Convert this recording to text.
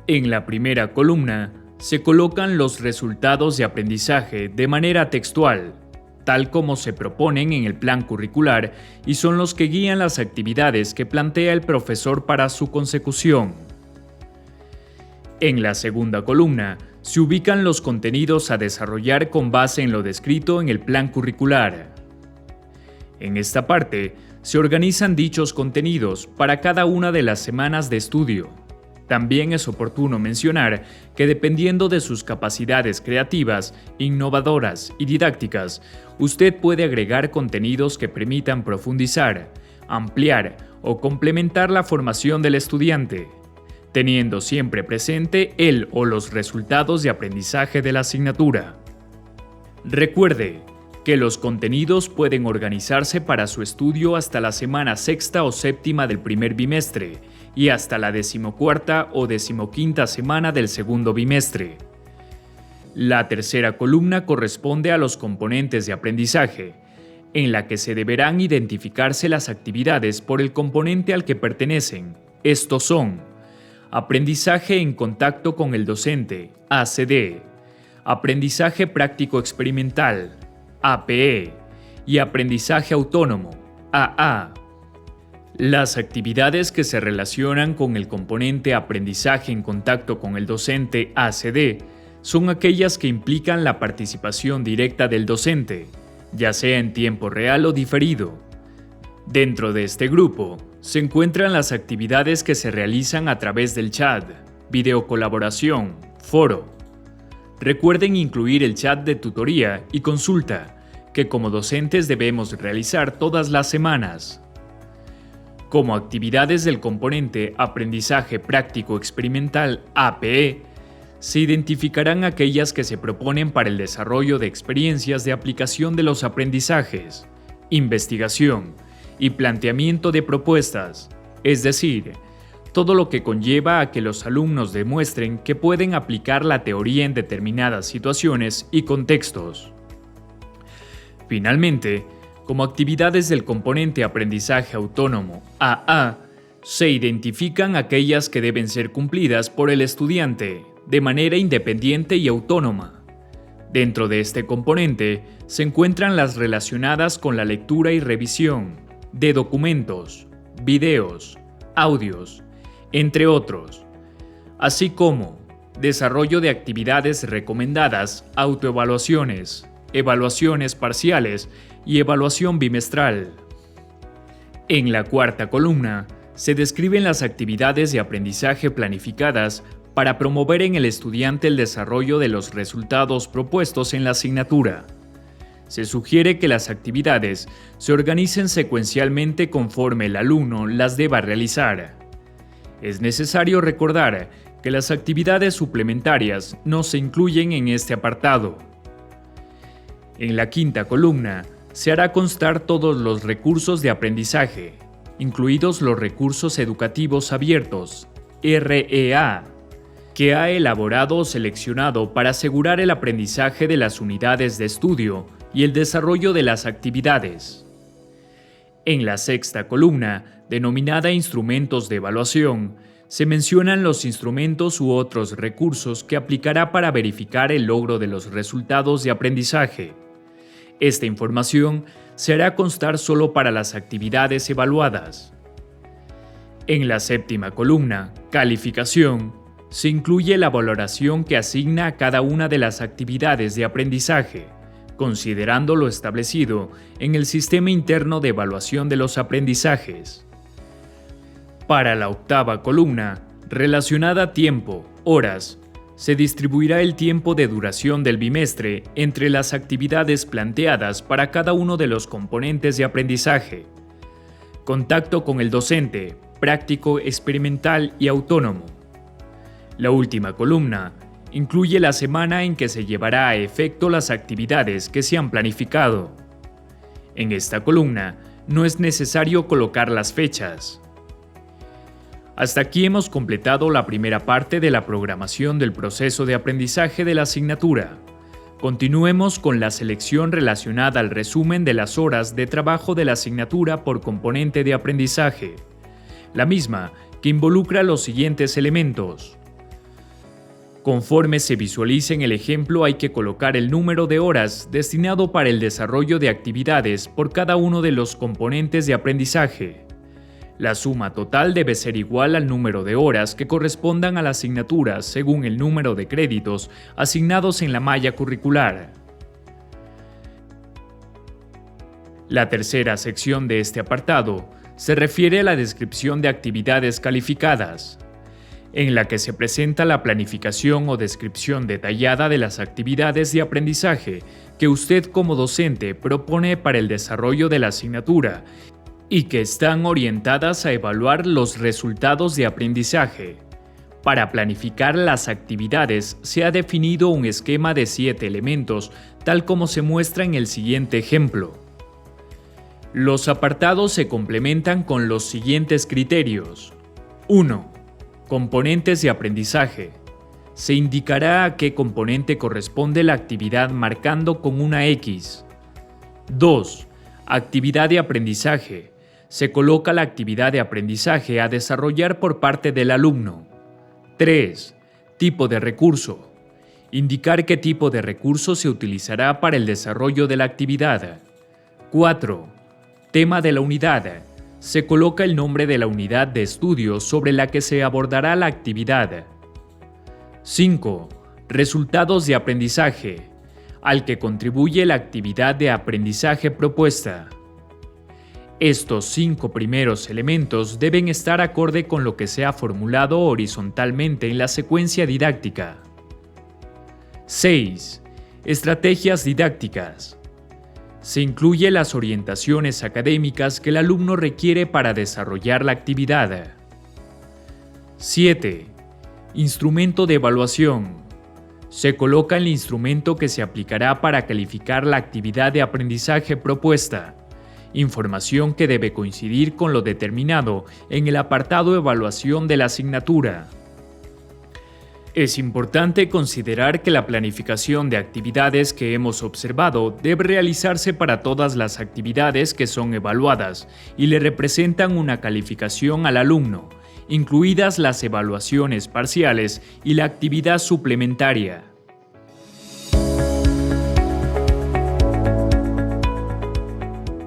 En la primera columna se colocan los resultados de aprendizaje de manera textual, tal como se proponen en el plan curricular y son los que guían las actividades que plantea el profesor para su consecución. En la segunda columna se ubican los contenidos a desarrollar con base en lo descrito en el plan curricular. En esta parte se organizan dichos contenidos para cada una de las semanas de estudio. También es oportuno mencionar que dependiendo de sus capacidades creativas, innovadoras y didácticas, usted puede agregar contenidos que permitan profundizar, ampliar o complementar la formación del estudiante, teniendo siempre presente el o los resultados de aprendizaje de la asignatura. Recuerde que los contenidos pueden organizarse para su estudio hasta la semana sexta o séptima del primer bimestre y hasta la 14ª o 15ª semana del segundo bimestre. La tercera columna corresponde a los componentes de aprendizaje, en la que se deberán identificarse las actividades por el componente al que pertenecen. Estos son: aprendizaje en contacto con el docente, ACD, aprendizaje práctico experimental, APE, y aprendizaje autónomo, AA. Las actividades que se relacionan con el componente aprendizaje en contacto con el docente, ACD, son aquellas que implican la participación directa del docente, ya sea en tiempo real o diferido. Dentro de este grupo se encuentran las actividades que se realizan a través del chat, videocolaboración, foro. Recuerden incluir el chat de tutoría y consulta, que como docentes debemos realizar todas las semanas. Como actividades del componente aprendizaje práctico experimental, APE, se identificarán aquellas que se proponen para el desarrollo de experiencias de aplicación de los aprendizajes, investigación y planteamiento de propuestas, es decir, todo lo que conlleva a que los alumnos demuestren que pueden aplicar la teoría en determinadas situaciones y contextos. Finalmente, como actividades del componente aprendizaje autónomo, AA, se identifican aquellas que deben ser cumplidas por el estudiante de manera independiente y autónoma. Dentro de este componente se encuentran las relacionadas con la lectura y revisión de documentos, videos, audios, entre otros, así como desarrollo de actividades recomendadas, autoevaluaciones, evaluaciones parciales y evaluación bimestral. En la cuarta columna se describen las actividades de aprendizaje planificadas para promover en el estudiante el desarrollo de los resultados propuestos en la asignatura. Se sugiere que las actividades se organicen secuencialmente conforme el alumno las deba realizar. Es necesario recordar que las actividades suplementarias no se incluyen en este apartado. En la quinta columna se hará constar todos los recursos de aprendizaje, incluidos los recursos educativos abiertos, REA, que ha elaborado o seleccionado para asegurar el aprendizaje de las unidades de estudio y el desarrollo de las actividades. En la sexta columna, denominada Instrumentos de Evaluación, se mencionan los instrumentos u otros recursos que aplicará para verificar el logro de los resultados de aprendizaje. Esta información se hará constar solo para las actividades evaluadas. En la séptima columna, Calificación, se incluye la valoración que asigna a cada una de las actividades de aprendizaje, considerando lo establecido en el sistema interno de evaluación de los aprendizajes. Para la octava columna, relacionada a tiempo, horas, se distribuirá el tiempo de duración del bimestre entre las actividades planteadas para cada uno de los componentes de aprendizaje. Contacto con el docente, práctico, experimental y autónomo. La última columna incluye la semana en que se llevará a efecto las actividades que se han planificado. En esta columna no es necesario colocar las fechas. Hasta aquí hemos completado la primera parte de la programación del proceso de aprendizaje de la asignatura. Continuemos con la selección relacionada al resumen de las horas de trabajo de la asignatura por componente de aprendizaje. La misma que involucra los siguientes elementos: Conforme se visualice en el ejemplo, hay que colocar el número de horas destinado para el desarrollo de actividades por cada uno de los componentes de aprendizaje. La suma total debe ser igual al número de horas que correspondan a la asignatura según el número de créditos asignados en la malla curricular. La tercera sección de este apartado se refiere a la descripción de actividades calificadas, en la que se presenta la planificación o descripción detallada de las actividades de aprendizaje que usted como docente propone para el desarrollo de la asignatura y que están orientadas a evaluar los resultados de aprendizaje. Para planificar las actividades se ha definido un esquema de 7 elementos, tal como se muestra en el siguiente ejemplo. Los apartados se complementan con los siguientes criterios. 1. Componentes de aprendizaje. Se indicará a qué componente corresponde la actividad marcando con una X. 2. Actividad de aprendizaje. Se coloca la actividad de aprendizaje a desarrollar por parte del alumno. 3. Tipo de recurso. Indicar qué tipo de recurso se utilizará para el desarrollo de la actividad. 4. Tema de la unidad. Se coloca el nombre de la unidad de estudio sobre la que se abordará la actividad. 5. Resultados de aprendizaje, al que contribuye la actividad de aprendizaje propuesta. Estos 5 primeros elementos deben estar acorde con lo que se ha formulado horizontalmente en la secuencia didáctica. 6. Estrategias didácticas. Se incluye las orientaciones académicas que el alumno requiere para desarrollar la actividad. 7. Instrumento de evaluación. Se coloca el instrumento que se aplicará para calificar la actividad de aprendizaje propuesta. Información que debe coincidir con lo determinado en el apartado Evaluación de la asignatura. Es importante considerar que la planificación de actividades que hemos observado debe realizarse para todas las actividades que son evaluadas y le representan una calificación al alumno, incluidas las evaluaciones parciales y la actividad suplementaria.